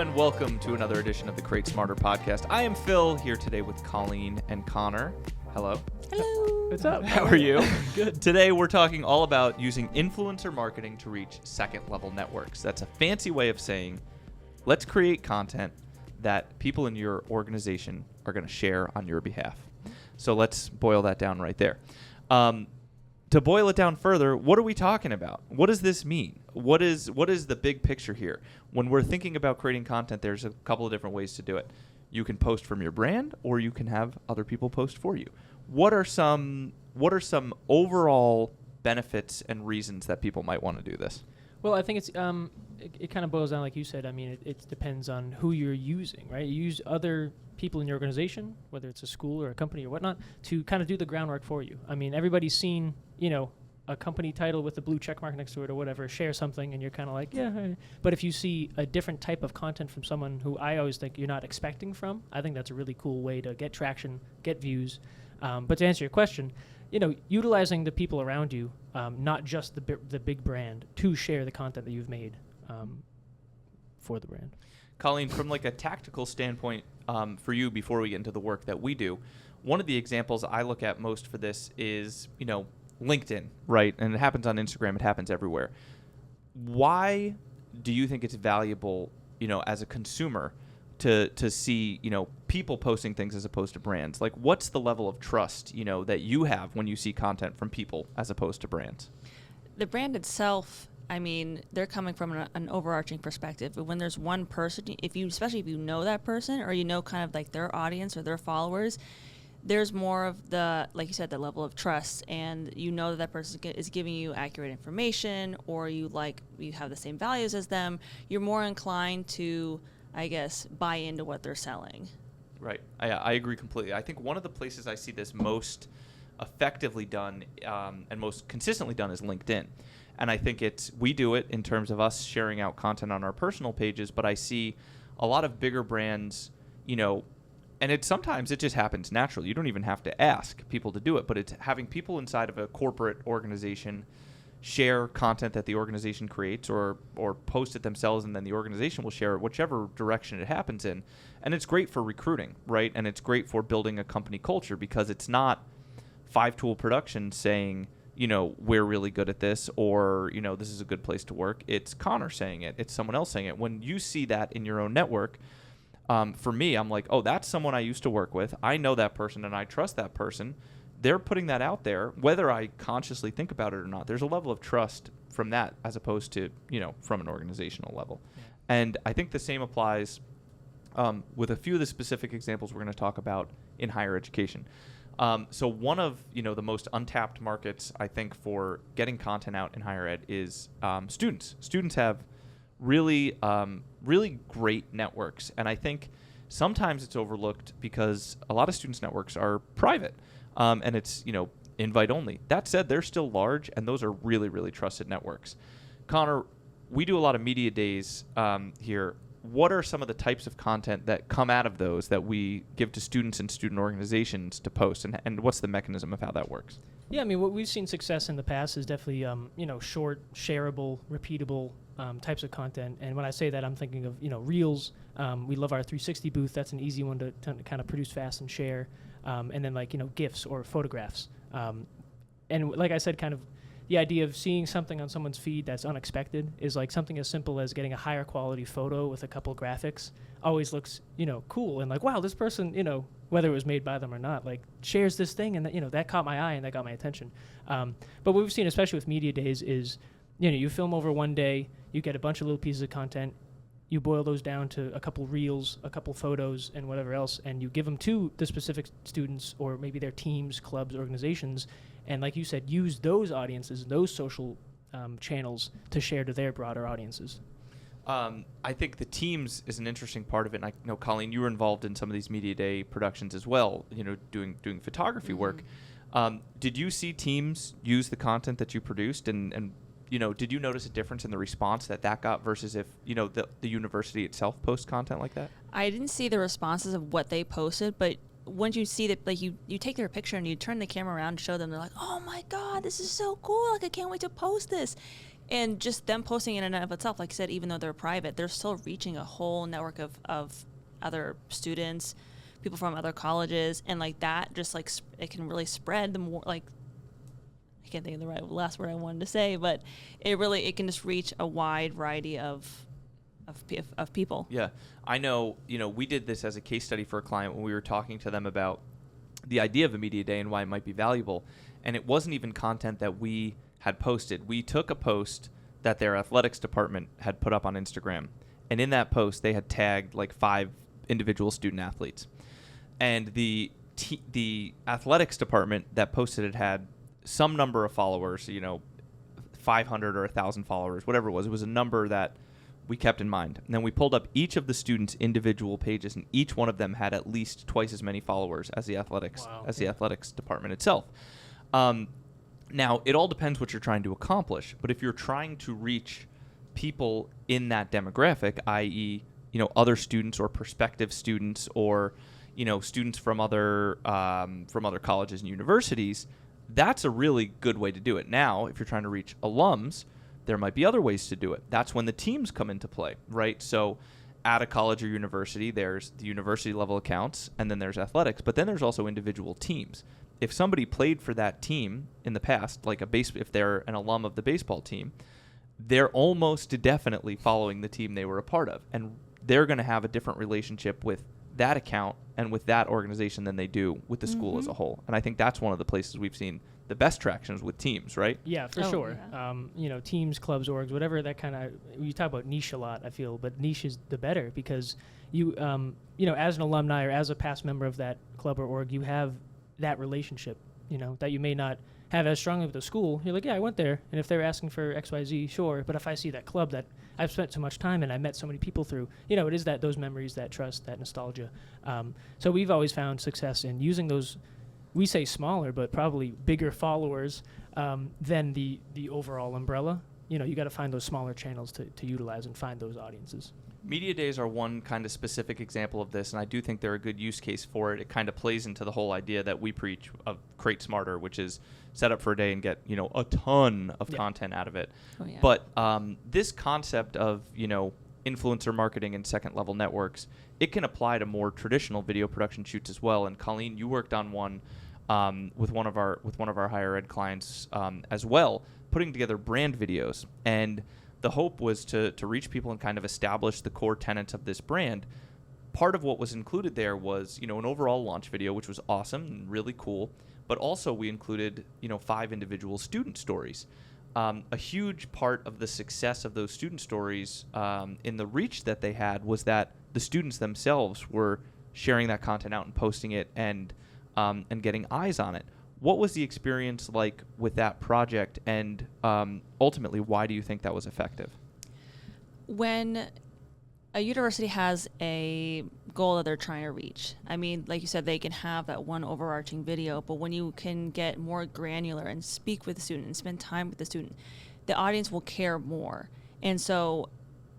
and welcome to another edition of the Create Smarter podcast. I am Phil, here today with Colleen and Connor. Hello. Hello. What's up? How are you? Good. Today we're talking all about using influencer marketing to reach second-level networks. That's a fancy way of saying, let's create content that people in your organization are going to share on your behalf. So let's boil that down right there. To boil it down further, what are we talking about? What does this mean? What is the big picture here? When we're thinking about creating content, there's a couple of different ways to do it. You can post from your brand, or you can have other people post for you. What are some overall benefits and reasons that people might want to do this? Well, I think it kind of boils down, like you said. I mean, it depends on who you're using, right? You use other people in your organization, whether it's a school or a company or whatnot, to kind of do the groundwork for you. I mean, everybody's seen, a company title with a blue check mark next to it or whatever, share something, and you're kind of like, yeah. But if you see a different type of content from someone who I always think you're not expecting from, I think that's a really cool way to get traction, get views. But to answer your question, utilizing the people around you, not just the big brand, to share the content that you've made for the brand. Colleen, from like a tactical standpoint, for you, before we get into the work that we do, one of the examples I look at most for this is, LinkedIn, right? And it happens on Instagram. It happens everywhere. Why do you think it's valuable, as a consumer to see, people posting things as opposed to brands? Like, what's the level of trust, that you have when you see content from people as opposed to brands? The brand itself, I mean, they're coming from an overarching perspective. But when there's one person, especially if you know that person, or kind of like their audience or their followers, there's more of the, like you said, the level of trust, and that person is giving you accurate information, or you have the same values as them. You're more inclined to, I guess, buy into what they're selling. Right. I agree completely. I think one of the places I see this most effectively done and most consistently done is LinkedIn. And I think we do it in terms of us sharing out content on our personal pages, but I see a lot of bigger brands, and sometimes it just happens naturally. You don't even have to ask people to do it, but it's having people inside of a corporate organization share content that the organization creates or post it themselves, and then the organization will share it whichever direction it happens in. And it's great for recruiting, right? And it's great for building a company culture, because it's not Five Tool Productions saying, we're really good at this, or, this is a good place to work. It's Connor saying it. It's someone else saying it. When you see that in your own network, for me, I'm like, oh, that's someone I used to work with. I know that person and I trust that person. They're putting that out there, whether I consciously think about it or not. There's a level of trust from that as opposed to, from an organizational level. Yeah. And I think the same applies with a few of the specific examples we're going to talk about in higher education. So one of, the most untapped markets, I think, for getting content out in higher ed is students. Students have really great networks. And I think sometimes it's overlooked because a lot of students' networks are private. And it's, invite only. That said, they're still large, and those are really, really trusted networks. Connor, we do a lot of media days here. What are some of the types of content that come out of those that we give to students and student organizations to post, and what's the mechanism of how that works? Yeah, I mean, what we've seen success in the past is definitely, short, shareable, repeatable types of content. And when I say that, I'm thinking of, Reels. We love our 360 booth. That's an easy one to kind of produce fast and share. And then GIFs or photographs. And like I said, kind of the idea of seeing something on someone's feed that's unexpected is like something as simple as getting a higher quality photo with a couple graphics always looks, cool. And like, wow, this person, whether it was made by them or not, like shares this thing, and that, that caught my eye and that got my attention. But what we've seen, especially with media days, is, you film over one day, you get a bunch of little pieces of content, you boil those down to a couple reels, a couple photos, and whatever else, and you give them to the specific students or maybe their teams, clubs, organizations, and like you said, use those audiences, those social channels to share to their broader audiences. I think the teams is an interesting part of it. And I know, Colleen, you were involved in some of these media day productions as well, doing photography work. Did you see teams use the content that you produced, and did you notice a difference in the response that got versus if, the university itself posts content like that? I didn't see the responses of what they posted, but once you see that, like, you take their picture and you turn the camera around and show them, they're like, oh my God, this is so cool. Like, I can't wait to post this. And just them posting in and of itself, like I said, even though they're private, they're still reaching a whole network of other students, people from other colleges, and like that, just like it can really spread. The more, like, I can't think of the last word I wanted to say, but it can just reach a wide variety of people. Yeah, I know. We did this as a case study for a client when we were talking to them about the idea of a media day and why it might be valuable, and it wasn't even content that we had posted. We took a post that their athletics department had put up on Instagram, and in that post they had tagged like 5 individual student athletes, and the athletics department that posted it had some number of followers, 500 or 1,000 followers, whatever it was. It was a number that we kept in mind. And then we pulled up each of the students' individual pages, and each one of them had at least twice as many followers as the athletics the athletics department itself. Now, it all depends what you're trying to accomplish, but if you're trying to reach people in that demographic, i.e., other students or prospective students, or students from other colleges and universities, that's a really good way to do it. Now, if you're trying to reach alums, there might be other ways to do it. That's when the teams come into play, right? So at a college or university, there's the university level accounts, and then there's athletics, but then there's also individual teams. If somebody played for that team in the past, like if they're an alum of the baseball team, they're almost definitely following the team they were a part of, and they're going to have a different relationship with that account and with that organization than they do with the school as a whole. And I think that's one of the places we've seen the best tractions with teams, right? Yeah, for sure. Yeah. Teams, clubs, orgs, whatever that kind of, you talk about niche a lot, I feel, but niche is the better, because you, as an alumni or as a past member of that club or org, you have that relationship, that you may not have as strongly with the school. You're like, yeah, I went there, and if they're asking for XYZ, sure, but if I see that club that I've spent so much time and I met so many people through, it is those memories, that trust, that nostalgia. So we've always found success in using those, we say smaller, but probably bigger followers than the overall umbrella. You got to find those smaller channels to utilize and find those audiences. Media days are one kind of specific example of this, and I do think they're a good use case for it. It kind of plays into the whole idea that we preach of Create Smarter, which is set up for a day and get, a ton of content out of it. Oh, yeah. But this concept of, influencer marketing and second-level networks, it can apply to more traditional video production shoots as well. And Colleen, you worked on one with one of our higher ed clients as well, putting together brand videos. And the hope was to reach people and kind of establish the core tenets of this brand. Part of what was included there was, an overall launch video, which was awesome and really cool. But also we included, 5 individual student stories. A huge part of the success of those student stories in the reach that they had was that the students themselves were sharing that content out and posting it and getting eyes on it. What was the experience like with that project, and ultimately, why do you think that was effective? When a university has a goal that they're trying to reach, I mean, like you said, they can have that one overarching video, but when you can get more granular and speak with the student and spend time with the student, the audience will care more. And so,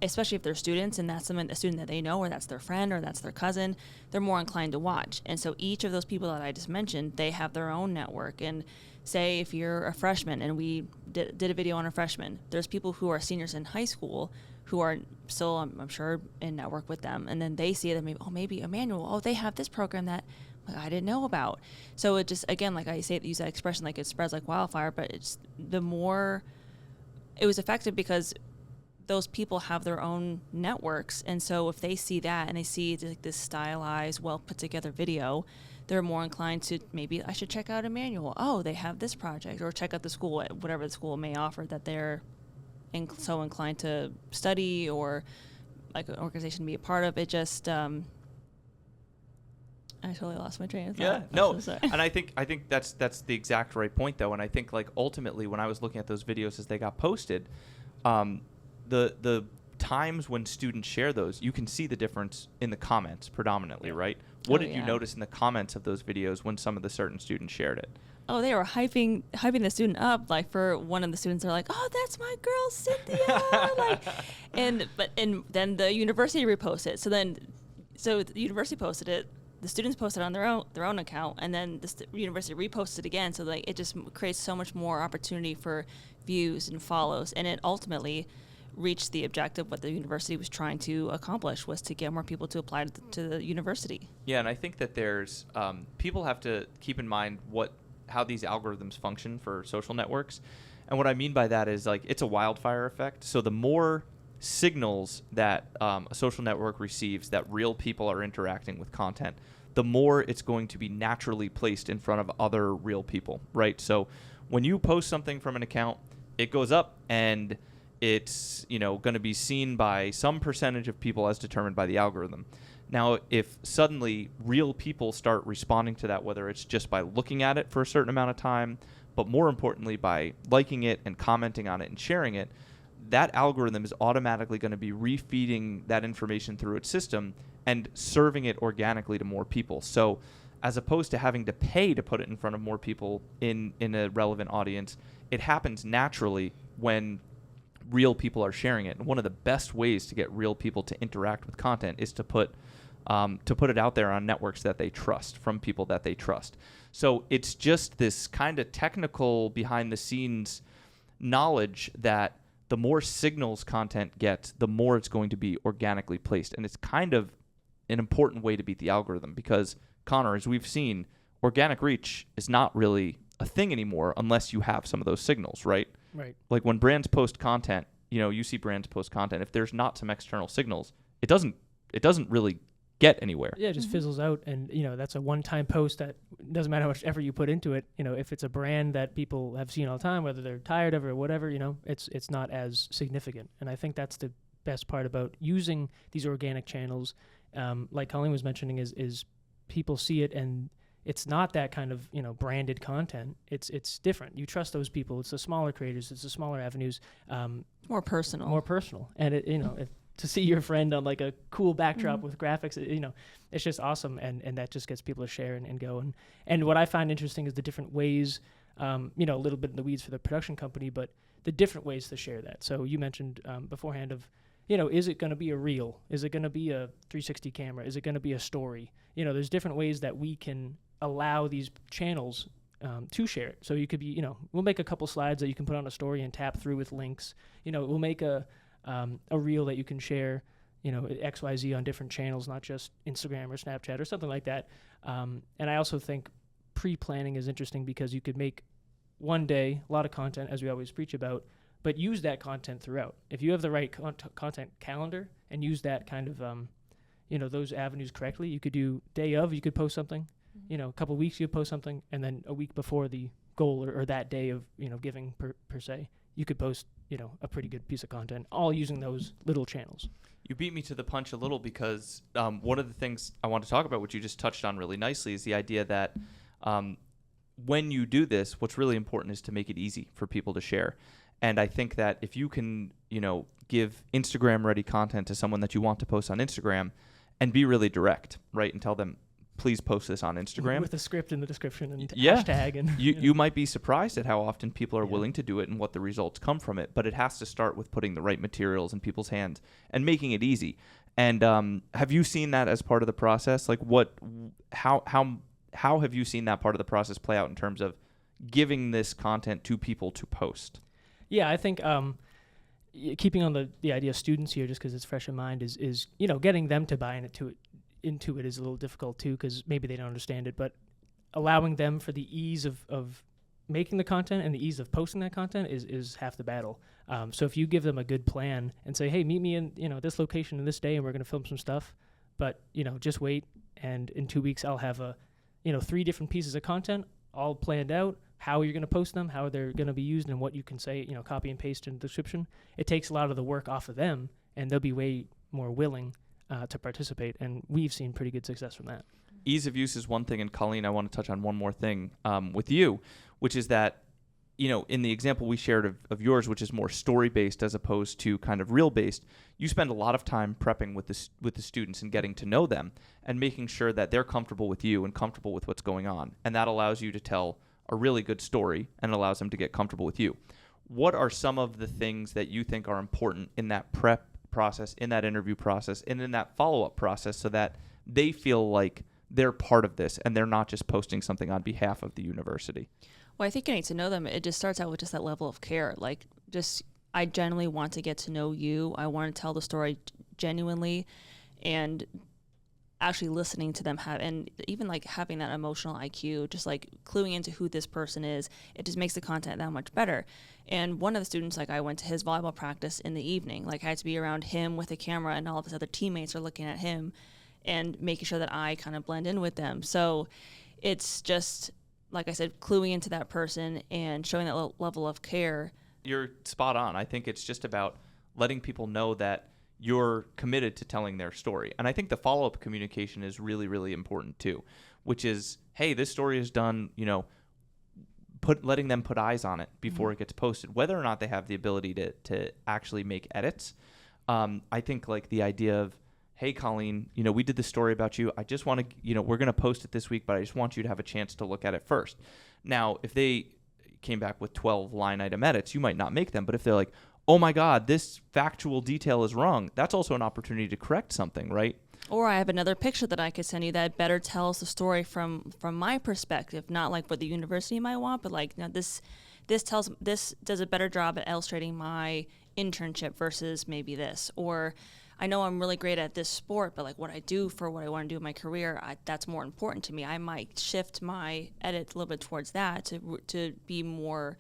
especially if they're students and that's a student that they know, or that's their friend, or that's their cousin, they're more inclined to watch. And so each of those people that I just mentioned, they have their own network. And say if you're a freshman and we did a video on a freshman, there's people who are seniors in high school who are still, I'm sure, in network with them. And then they see that maybe Emmanuel, they have this program that I didn't know about. So it just, again, like I say, use that expression, like it spreads like wildfire, but it's the more, it was effective because those people have their own networks. And so if they see that and they see like this stylized, well put together video, they're more inclined to, maybe I should check out Emmanuel. Oh, they have this project, or check out the school, whatever the school may offer that they're so inclined to study, or like an organization to be a part of. It just, I totally lost my train of thought. Yeah, no, and I think that's the exact right point though. And I think like ultimately when I was looking at those videos as they got posted, the times when students share those, you can see the difference in the comments predominantly, right? What did you notice in the comments of those videos when some of the certain students shared it? Oh, they were hyping the student up. Like for one of the students, they're like, "Oh, that's my girl Cynthia!" and then the university reposted it. So the university posted it. the students post it on their own account, and then the university reposts it again. So like it just creates so much more opportunity for views and follows, and it ultimately reached the objective what the university was trying to accomplish, was to get more people to apply to the university. Yeah, and I think that there's people have to keep in mind how these algorithms function for social networks. And what I mean by that is, like, it's a wildfire effect. So the more signals that a social network receives that real people are interacting with content, the more it's going to be naturally placed in front of other real people, right? So when you post something from an account, it goes up and it's, going to be seen by some percentage of people as determined by the algorithm. Now, if suddenly real people start responding to that, whether it's just by looking at it for a certain amount of time, but more importantly by liking it and commenting on it and sharing it, that algorithm is automatically going to be refeeding that information through its system and serving it organically to more people. So as opposed to having to pay to put it in front of more people in a relevant audience, it happens naturally when real people are sharing it. And one of the best ways to get real people to interact with content is to put it out there on networks that they trust, from people that they trust. So it's just this kind of technical behind the scenes knowledge that the more signals content gets, the more it's going to be organically placed. And it's kind of an important way to beat the algorithm because, Connor, as we've seen, organic reach is not really a thing anymore unless you have some of those signals, right? Right. Like when brands post content, you see brands post content. If there's not some external signals, it doesn't really get anywhere. Yeah, it just fizzles out, and that's a one-time post that doesn't matter how much effort you put into it. If it's a brand that people have seen all the time, whether they're tired of it or whatever, it's not as significant. And I think that's the best part about using these organic channels. Like Colleen was mentioning, is people see it and it's not that kind of branded content. It's different. You trust those people. It's the smaller creators. It's the smaller avenues. More personal. And to see your friend on like a cool backdrop with graphics, it's just awesome. And that just gets people to share and go. And what I find interesting is the different ways, a little bit in the weeds for the production company, but the different ways to share that. So you mentioned beforehand of, is it going to be a reel? Is it going to be a 360 camera? Is it going to be a story? There's different ways that we can allow these channels to share it. So you could be, we'll make a couple slides that you can put on a story and tap through with links. We'll make a reel that you can share, XYZ on different channels, not just Instagram or Snapchat or something like that. And I also think pre-planning is interesting because you could make one day a lot of content, as we always preach about, but use that content throughout. If you have the right content calendar and use that kind of, those avenues correctly, you could do day of, you could post something, a couple of weeks you post something, and then a week before the goal or that day of, giving per se, you could post, a pretty good piece of content, all using those little channels. You beat me to the punch a little because one of the things I want to talk about, which you just touched on really nicely, is the idea that when you do this, what's really important is to make it easy for people to share. And I think that if you can, give Instagram-ready content to someone that you want to post on Instagram and be really direct, right, and tell them, please post this on Instagram. With a script in the description and yeah. hashtag. And you might be surprised at how often people are willing to do it and what the results come from it. But it has to start with putting the right materials in people's hands and making it easy. And have you seen that as part of the process? Like how have you seen that part of the process play out in terms of giving this content to people to post? Yeah, I think keeping on the idea of students here, just because it's fresh in mind, is getting them to buy into it is a little difficult too, because maybe they don't understand it. But allowing them for the ease of making the content and the ease of posting that content is half the battle. So if you give them a good plan and say, hey, meet me in this location in this day, and we're going to film some stuff, but just wait, and in 2 weeks I'll have 3 different pieces of content all planned out, how you're going to post them, how they're going to be used, and what you can say, copy and paste in the description. It takes a lot of the work off of them, and they'll be way more willing to participate, and we've seen pretty good success from that. Ease of use is one thing, and Colleen, I want to touch on one more thing with you, which is that, in the example we shared of yours, which is more story-based as opposed to kind of reel-based, you spend a lot of time prepping with the students and getting to know them and making sure that they're comfortable with you and comfortable with what's going on, and that allows you to tell a really good story and allows them to get comfortable with you. What are some of the things that you think are important in that prep process, in that interview process, and in that follow-up process so that they feel like they're part of this and they're not just posting something on behalf of the university. Well, I think getting to know them, it just starts out with just that level of care. Like, just, I genuinely want to get to know you. I want to tell the story genuinely, and actually listening to them and even like having that emotional IQ, just like cluing into who this person is, it just makes the content that much better. And one of the students, like, I went to his volleyball practice in the evening. Like, I had to be around him with a camera, and all of his other teammates are looking at him and making sure that I kind of blend in with them. So it's just, like I said, cluing into that person and showing that level of care. You're spot on. I think it's just about letting people know that you're committed to telling their story. And I think the follow-up communication is really, really important too, which is, hey, this story is done, letting them put eyes on it before it gets posted, whether or not they have the ability to actually make edits. I think like the idea of, hey, Colleen, we did this story about you. I just want to, we're going to post it this week, but I just want you to have a chance to look at it first. Now, if they came back with 12 line item edits, you might not make them. But if they're like, oh my God, this factual detail is wrong, that's also an opportunity to correct something, right? Or I have another picture that I could send you that better tells the story from my perspective, not like what the university might want, but like, this does a better job at illustrating my internship versus maybe this. Or I know I'm really great at this sport, but like what I do for what I want to do in my career, that's more important to me. I might shift my edit a little bit towards that to be more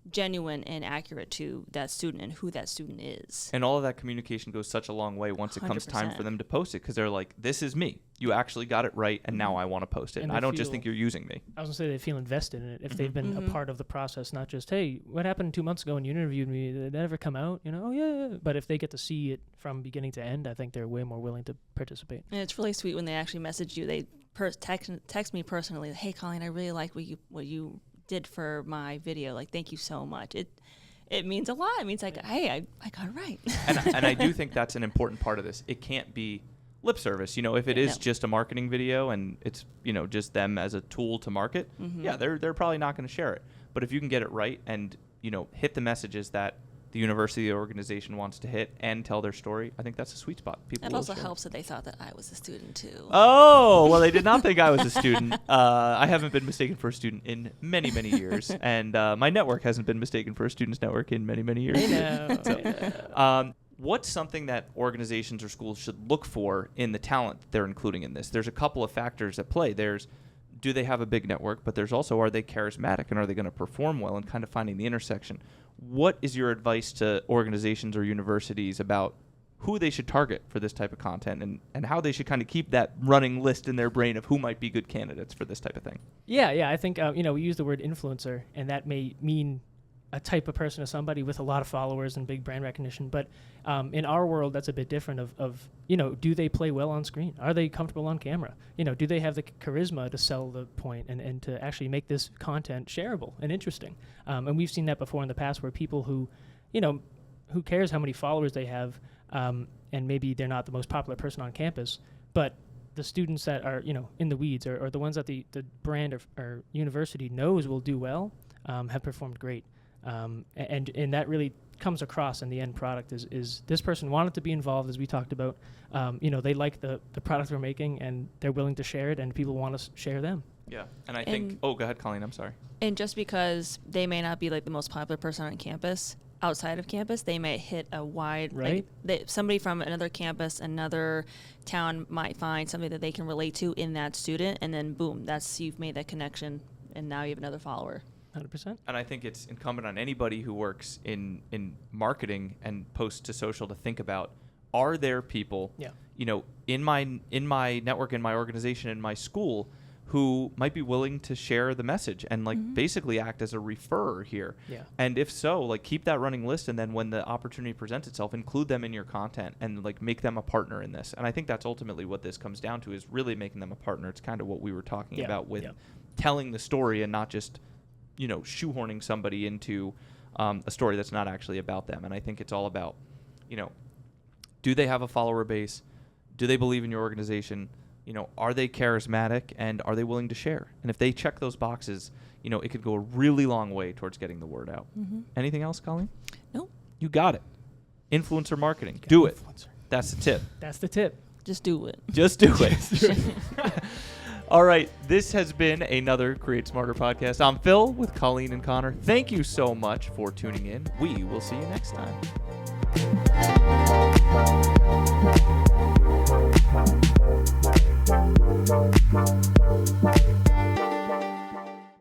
genuine and accurate to that student and who that student is. And all of that communication goes such a long way once it comes time for them to post it, because they're like, this is me. You actually got it right, and now I want to post it. And I don't just think you're using me. I was going to say they feel invested in it if they've been a part of the process, not just, hey, what happened 2 months ago when you interviewed me? Did that ever come out? Oh, yeah. But if they get to see it from beginning to end, I think they're way more willing to participate. And it's really sweet when they actually message you. They text me personally, hey, Colleen, I really like what you did for my video. Like, thank you so much. It means a lot. It means like, hey, I got it right. and I do think that's an important part of this. It can't be lip service. If it is just a marketing video and it's, just them as a tool to market, they're probably not going to share it. But if you can get it right and, hit the messages that the university or organization wants to hit and tell their story, I think that's a sweet spot. People it will also share. helps that they thought that I was a student too. Oh, well, they did not think I was a student. I haven't been mistaken for a student in many, many years. And my network hasn't been mistaken for a student's network in many, many years. I know. What's something that organizations or schools should look for in the talent that they're including in this? There's a couple of factors at play. There's, do they have a big network? But there's also, are they charismatic and are they going to perform well, and kind of finding the intersection. What is your advice to organizations or universities about who they should target for this type of content and how they should kind of keep that running list in their brain of who might be good candidates for this type of thing? Yeah. I think, we use the word influencer, and that may mean a type of person or somebody with a lot of followers and big brand recognition. But in our world, that's a bit different of do they play well on screen? Are they comfortable on camera? Do they have the charisma to sell the point and to actually make this content shareable and interesting? And we've seen that before in the past where people who cares how many followers they have, and maybe they're not the most popular person on campus, but the students that are, in the weeds or the ones that the brand or university knows will do well, have performed great. And that really comes across in the end product is this person wanted to be involved, as we talked about. They like the product we're making and they're willing to share it, and people want to share them. Yeah. And I think, go ahead, Colleen, I'm sorry. And just because they may not be like the most popular person on campus, outside of campus, they may hit a wide, right? Somebody from another campus, another town might find somebody that they can relate to in that student, and then boom, you've made that connection, and now you have another follower. 100%. And I think it's incumbent on anybody who works in marketing and posts to social to think about, are there people, in my network, in my organization, in my school, who might be willing to share the message and basically act as a referrer here. Yeah. And if so, keep that running list, and then when the opportunity presents itself, include them in your content and make them a partner in this. And I think that's ultimately what this comes down to, is really making them a partner. It's kind of what we were talking about with telling the story and not just shoehorning somebody into a story that's not actually about them. And I think it's all about, do they have a follower base? Do they believe in your organization? Are they charismatic, and are they willing to share? And if they check those boxes, it could go a really long way towards getting the word out. Mm-hmm. Anything else, Colleen? Nope. You got it. Influencer marketing. Do it. That's the tip. That's the tip. Just do it. Just do it. All right, this has been another Create Smarter podcast. I'm Phil with Colleen and Connor. Thank you so much for tuning in. We will see you next time.